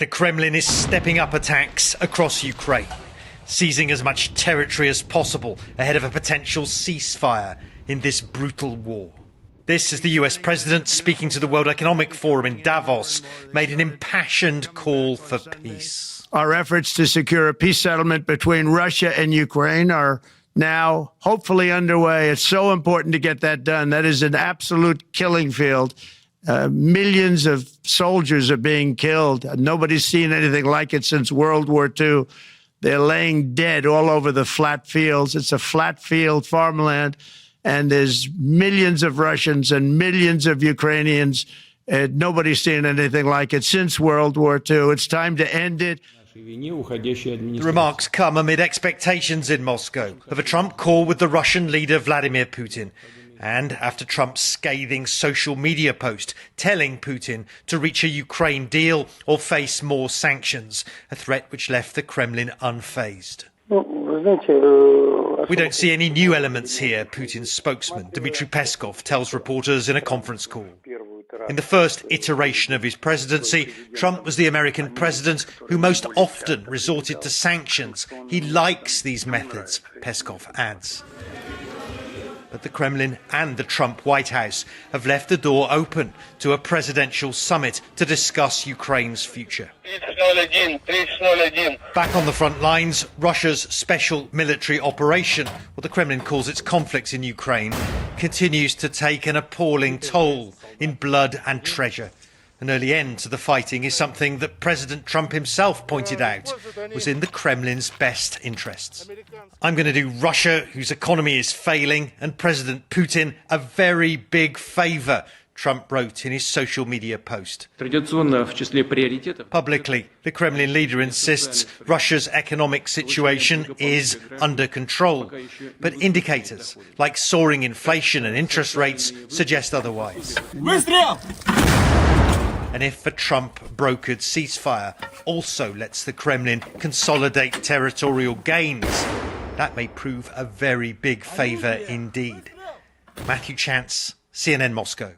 the Kremlin is stepping up attacks across Ukraine, seizing as much territory as possible ahead of a potential ceasefire in this brutal war. This, as the US president, speaking to the World Economic Forum in Davos, made an impassioned call for peace. Our efforts to secure a peace settlement between Russia and Ukraine are now hopefully underway. It's so important to get that done. That is an absolute killing field. Millions of soldiers are being killed. Nobody's seen anything like it since World War II. They're laying dead all over the flat fields. It's a flat field farmland, and there's millions of Russians and millions of Ukrainians. Nobody's seen anything like it since World War II. It's time to end it. The remarks come amid expectations in Moscow of a Trump call with the Russian leader Vladimir Putin, and after Trump's scathing social media post telling Putin to reach a Ukraine deal or face more sanctions, a threat which left the Kremlin unfazed. We don't see any new elements here, Putin's spokesman, Dmitry Peskov, tells reporters in a conference call. In the first iteration of his presidency, Trump was the American president who most often resorted to sanctions. He likes these methods, Peskov adds. But the Kremlin and the Trump White House have left the door open to a presidential summit to discuss Ukraine's future. Back on the front lines, Russia's special military operation, what the Kremlin calls its conflicts in Ukraine, continues to take an appalling toll in blood and treasure. An early end to the fighting is something that President Trump himself pointed out was in the Kremlin's best interests. I'm going to do Russia, whose economy is failing, and President Putin a very big favour, Trump wrote in his social media post. Publicly, the Kremlin leader insists Russia's economic situation is under control, but indicators like soaring inflation and interest rates suggest otherwise. And if a Trump-brokered ceasefire also lets the Kremlin consolidate territorial gains, that may prove a very big favour indeed. Matthew Chance, CNN Moscow.